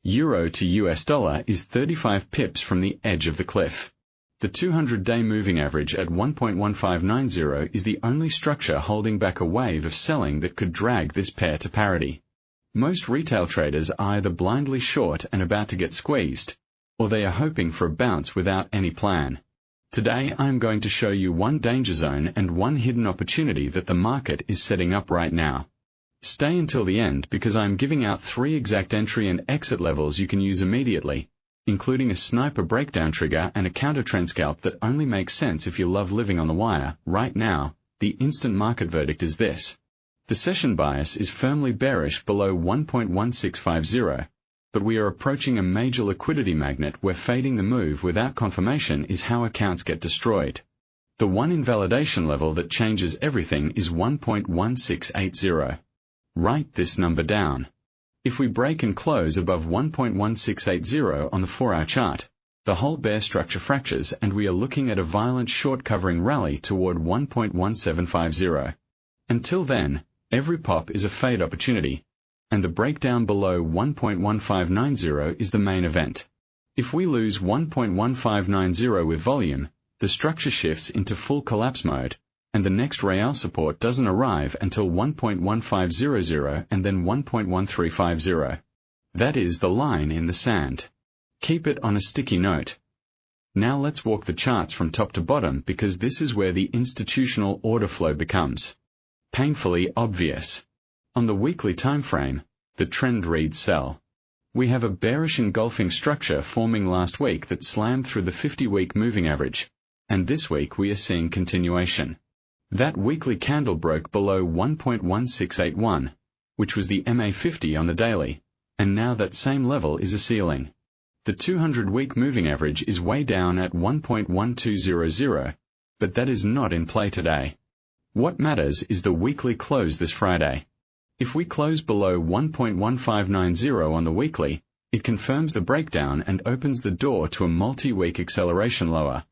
Euro to US dollar is 35 pips from the edge of the cliff. The 200-day moving average at 1.1590 is the only structure holding back a wave of selling that could drag this pair to parity. Most retail traders are either blindly short and about to get squeezed, or they are hoping for a bounce without any plan. Today I am going to show you one danger zone and one hidden opportunity that the market is setting up right now. Stay until the end because I am giving out 3 exact entry and exit levels you can use immediately, including a sniper breakdown trigger and a counter trend scalp that only makes sense if you love living on the wire. Right now, the instant market verdict is this. The session bias is firmly bearish below 1.1650, but we are approaching a major liquidity magnet where fading the move without confirmation is how accounts get destroyed. The one invalidation level that changes everything is 1.1680. Write this number down. If we break and close above 1.1680 on the 4-hour chart, the whole bear structure fractures and we are looking at a violent short covering rally toward 1.1750. Until then, every pop is a fade opportunity, and the breakdown below 1.1590 is the main event. If we lose 1.1590 with volume, the structure shifts into full collapse mode, and the next real support doesn't arrive until 1.1500 and then 1.1350. That is the line in the sand. Keep it on a sticky note. Now let's walk the charts from top to bottom because this is where the institutional order flow becomes painfully obvious. On the weekly time frame, the trend reads sell. We have a bearish engulfing structure forming last week that slammed through the 50-week moving average, and this week we are seeing continuation. That weekly candle broke below 1.1681, which was the MA50 on the daily, and now that same level is a ceiling. The 200-week moving average is way down at 1.1200, but that is not in play today. What matters is the weekly close this Friday. If we close below 1.1590 on the weekly, it confirms the breakdown and opens the door to a multi-week acceleration lower.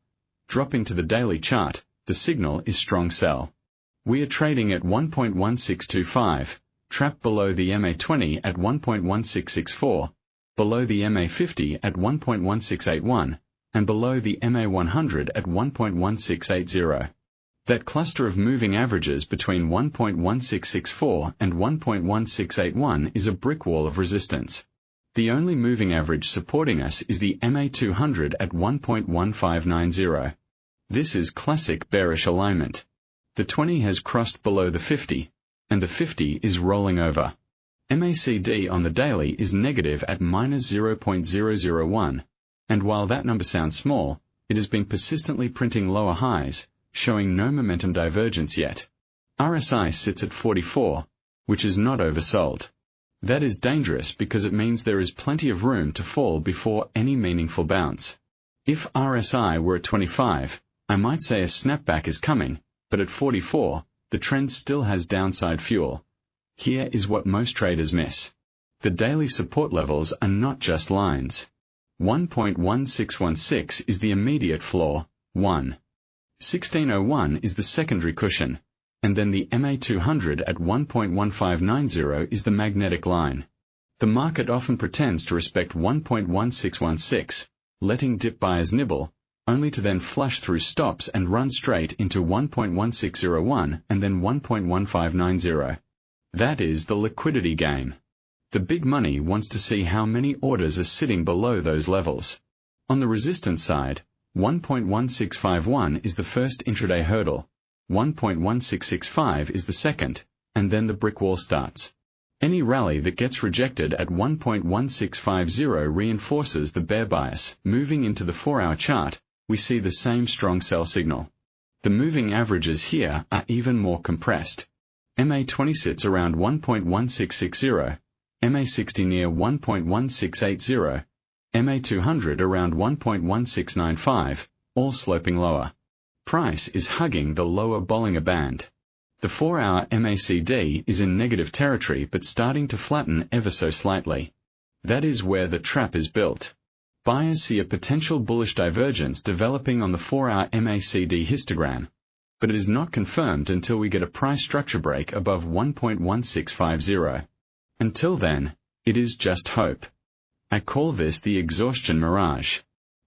Dropping to the daily chart, the signal is strong sell. We are trading at 1.1625, trapped below the MA20 at 1.1664, below the MA50 at 1.1681, and below the MA100 at 1.1680. That cluster of moving averages between 1.1664 and 1.1681 is a brick wall of resistance. The only moving average supporting us is the MA200 at 1.1590. This is classic bearish alignment. The 20 has crossed below the 50, and the 50 is rolling over. MACD on the daily is negative at minus 0.001, and while that number sounds small, it has been persistently printing lower highs, showing no momentum divergence yet. RSI sits at 44, which is not oversold. That is dangerous because it means there is plenty of room to fall before any meaningful bounce. If RSI were at 25, I might say a snapback is coming, but at 44, the trend still has downside fuel. Here is what most traders miss. The daily support levels are not just lines. 1.1616 is the immediate floor, 1.1601 is the secondary cushion, and then the MA200 at 1.1590 is the magnetic line. The market often pretends to respect 1.1616, letting dip buyers nibble, only to then flush through stops and run straight into 1.1601 and then 1.1590. That is the liquidity game. The big money wants to see how many orders are sitting below those levels. On the resistance side, 1.1651 is the first intraday hurdle, 1.1665 is the second, and then the brick wall starts. Any rally that gets rejected at 1.1650 reinforces the bear bias. Moving into the 4-hour chart, we see the same strong sell signal. The moving averages here are even more compressed. MA20 sits around 1.1660, MA60 near 1.1680, MA200 around 1.1695, all sloping lower. Price is hugging the lower Bollinger Band. The 4-hour MACD is in negative territory but starting to flatten ever so slightly. That is where the trap is built. Buyers see a potential bullish divergence developing on the 4-hour MACD histogram, but it is not confirmed until we get a price structure break above 1.1650. Until then, it is just hope. I call this the exhaustion mirage.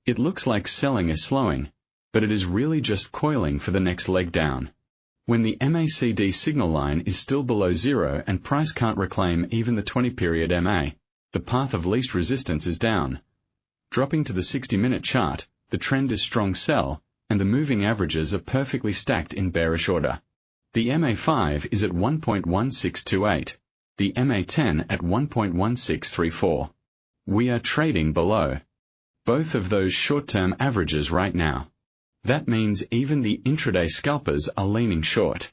It looks like selling is slowing, but it is really just coiling for the next leg down. When the MACD signal line is still below zero and price can't reclaim even the 20-period MA, the path of least resistance is down. Dropping to the 60-minute chart, the trend is strong sell, and the moving averages are perfectly stacked in bearish order. The MA5 is at 1.1628, the MA10 at 1.1634. We are trading below both of those short-term averages right now. That means even the intraday scalpers are leaning short.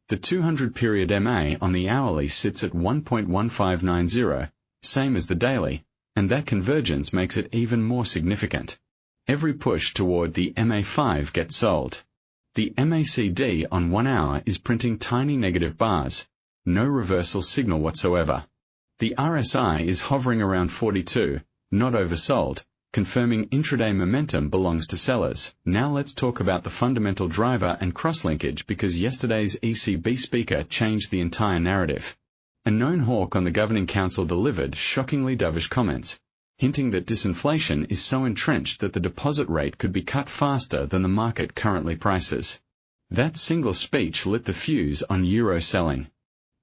The 200-period MA on the hourly sits at 1.1590, same as the daily, and that convergence makes it even more significant. Every push toward the MA5 gets sold. The MACD on 1 hour is printing tiny negative bars, no reversal signal whatsoever. The RSI is hovering around 42, not oversold, confirming intraday momentum belongs to sellers. Now let's talk about the fundamental driver and cross-linkage, because yesterday's ECB speaker changed the entire narrative. A known hawk on the Governing Council delivered shockingly dovish comments, hinting that disinflation is so entrenched that the deposit rate could be cut faster than the market currently prices. That single speech lit the fuse on euro selling.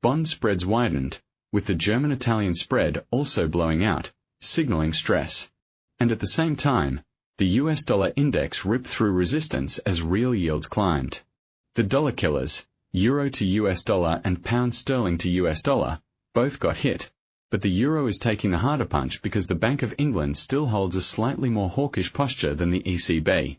Bond spreads widened, with the German-Italian spread also blowing out, signaling stress. And at the same time, the US dollar index ripped through resistance as real yields climbed. The dollar killers, euro to US dollar and pound sterling to US dollar, both got hit, but the euro is taking the harder punch because the Bank of England still holds a slightly more hawkish posture than the ECB.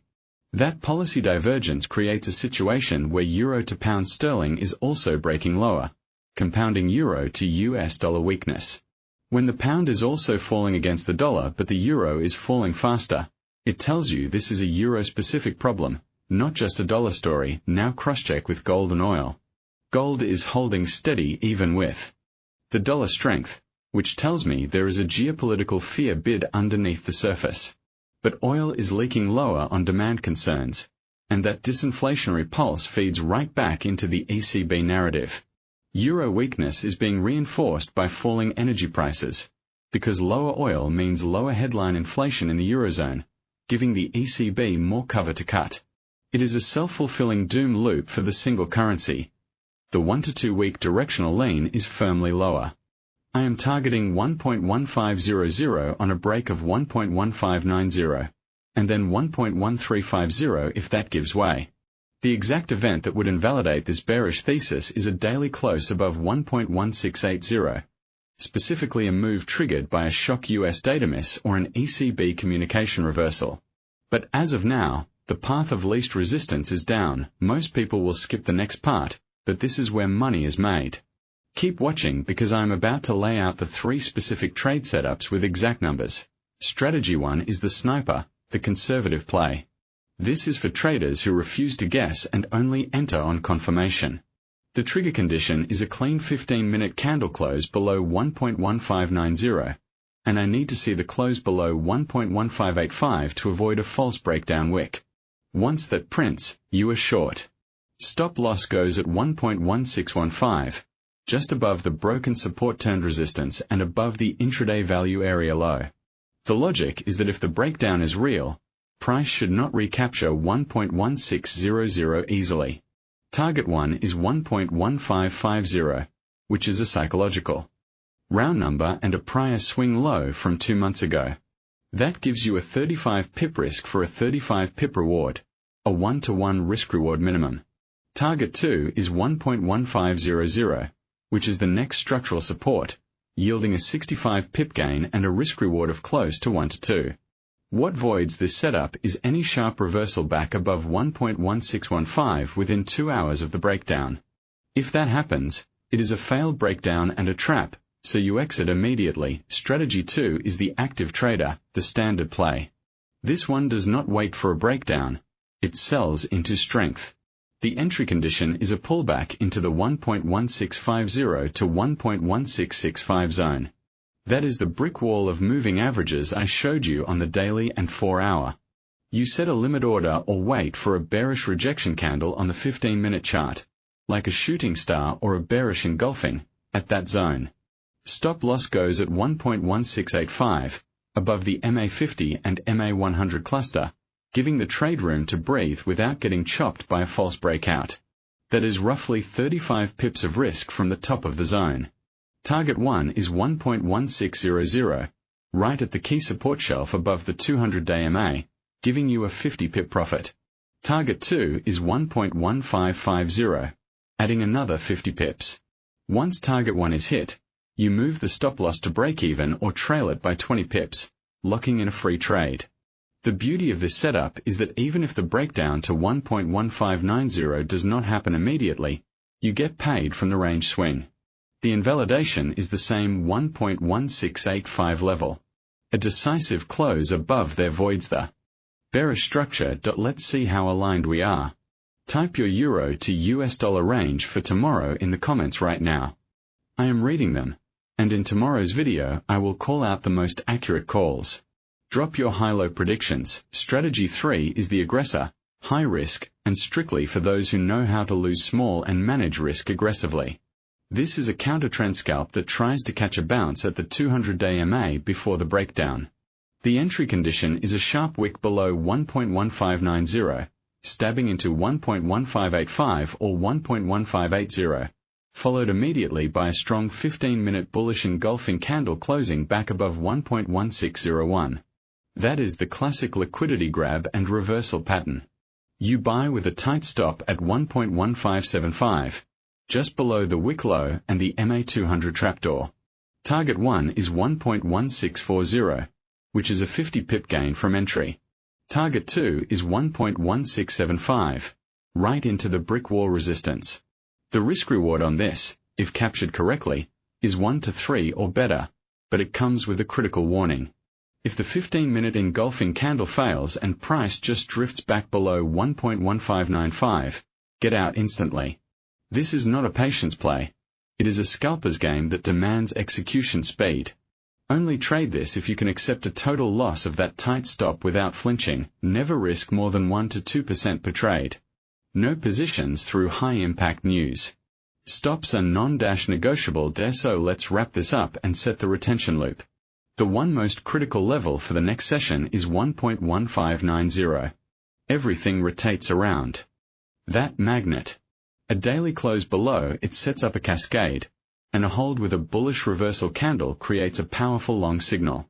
That policy divergence creates a situation where euro to pound sterling is also breaking lower, compounding euro to US dollar weakness. When the pound is also falling against the dollar but the euro is falling faster, it tells you this is a euro-specific problem, not just a dollar story. Now cross-check with gold and oil. Gold is holding steady even with the dollar strength, which tells me there is a geopolitical fear bid underneath the surface. But oil is leaking lower on demand concerns, and that disinflationary pulse feeds right back into the ECB narrative. Euro weakness is being reinforced by falling energy prices, because lower oil means lower headline inflation in the Eurozone, giving the ECB more cover to cut. It is a self-fulfilling doom loop for the single currency. The 1 to 2 week directional lean is firmly lower. I am targeting 1.1500 on a break of 1.1590, and then 1.1350 if that gives way. The exact event that would invalidate this bearish thesis is a daily close above 1.1680, specifically a move triggered by a shock US data miss or an ECB communication reversal. But as of now, the path of least resistance is down. Most people will skip the next part, but this is where money is made. Keep watching because I am about to lay out the 3 specific trade setups with exact numbers. Strategy 1 is the sniper, the conservative play. This is for traders who refuse to guess and only enter on confirmation. The trigger condition is a clean 15-minute candle close below 1.1590, and I need to see the close below 1.1585 to avoid a false breakdown wick. Once that prints, you are short. Stop loss goes at 1.1615, just above the broken support turned resistance and above the intraday value area low. The logic is that if the breakdown is real, price should not recapture 1.1600 easily. Target 1 is 1.1550, which is a psychological round number and a prior swing low from 2 months ago. That gives you a 35 pip risk for a 35 pip reward, a 1-to-1 risk-reward minimum. Target 2 is 1.1500, which is the next structural support, yielding a 65 pip gain and a risk-reward of close to 1 to 2. What voids this setup is any sharp reversal back above 1.1615 within 2 hours of the breakdown. If that happens, it is a failed breakdown and a trap, so you exit immediately. Strategy 2 is the active trader, the standard play. This one does not wait for a breakdown. It sells into strength. The entry condition is a pullback into the 1.1650 to 1.1665 zone. That is the brick wall of moving averages I showed you on the daily and 4-hour. You set a limit order or wait for a bearish rejection candle on the 15-minute chart, like a shooting star or a bearish engulfing, at that zone. Stop loss goes at 1.1685, above the MA50 and MA100 cluster, giving the trade room to breathe without getting chopped by a false breakout. That is roughly 35 pips of risk from the top of the zone. Target 1 is 1.1600, right at the key support shelf above the 200-day MA, giving you a 50 pip profit. Target 2 is 1.1550, adding another 50 pips. Once target 1 is hit, you move the stop loss to break even or trail it by 20 pips, locking in a free trade. The beauty of this setup is that even if the breakdown to 1.1590 does not happen immediately, you get paid from the range swing. The invalidation is the same 1.1685 level. A decisive close above there voids the bearish structure. Let's see how aligned we are. Type your euro to US dollar range for tomorrow in the comments right now. I am reading them, and in tomorrow's video I will call out the most accurate calls. Drop your high-low predictions. Strategy 3 is the aggressor, high risk, and strictly for those who know how to lose small and manage risk aggressively. This is a counter-trend scalp that tries to catch a bounce at the 200-day MA before the breakdown. The entry condition is a sharp wick below 1.1590, stabbing into 1.1585 or 1.1580, followed immediately by a strong 15-minute bullish engulfing candle closing back above 1.1601. That is the classic liquidity grab and reversal pattern. You buy with a tight stop at 1.1575, just below the wick low and the MA200 trapdoor. Target 1 is 1.1640, which is a 50 pip gain from entry. Target 2 is 1.1675, right into the brick wall resistance. The risk reward on this, if captured correctly, is 1 to 3 or better, but it comes with a critical warning. If the 15-minute engulfing candle fails and price just drifts back below 1.1595, get out instantly. This is not a patience play. It is a scalper's game that demands execution speed. Only trade this if you can accept a total loss of that tight stop without flinching. Never risk more than 1 to 2% per trade. No positions through high-impact news. Stops are non-negotiable, so let's wrap this up and set the retention loop. The one most critical level for the next session is 1.1590. Everything rotates around that magnet. A daily close below it sets up a cascade, and a hold with a bullish reversal candle creates a powerful long signal.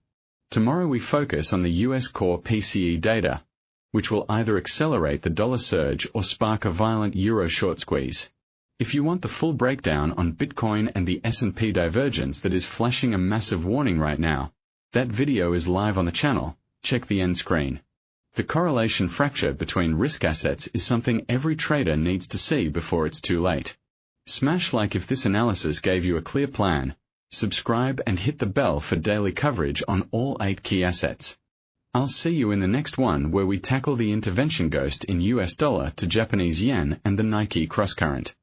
Tomorrow we focus on the US core PCE data, which will either accelerate the dollar surge or spark a violent euro short squeeze. If you want the full breakdown on Bitcoin and the S&P divergence that is flashing a massive warning right now, that video is live on the channel. Check the end screen. The correlation fracture between risk assets is something every trader needs to see before it's too late. Smash like if this analysis gave you a clear plan. Subscribe and hit the bell for daily coverage on all 8 key assets. I'll see you in the next one where we tackle the intervention ghost in US dollar to Japanese yen and the Nike crosscurrent.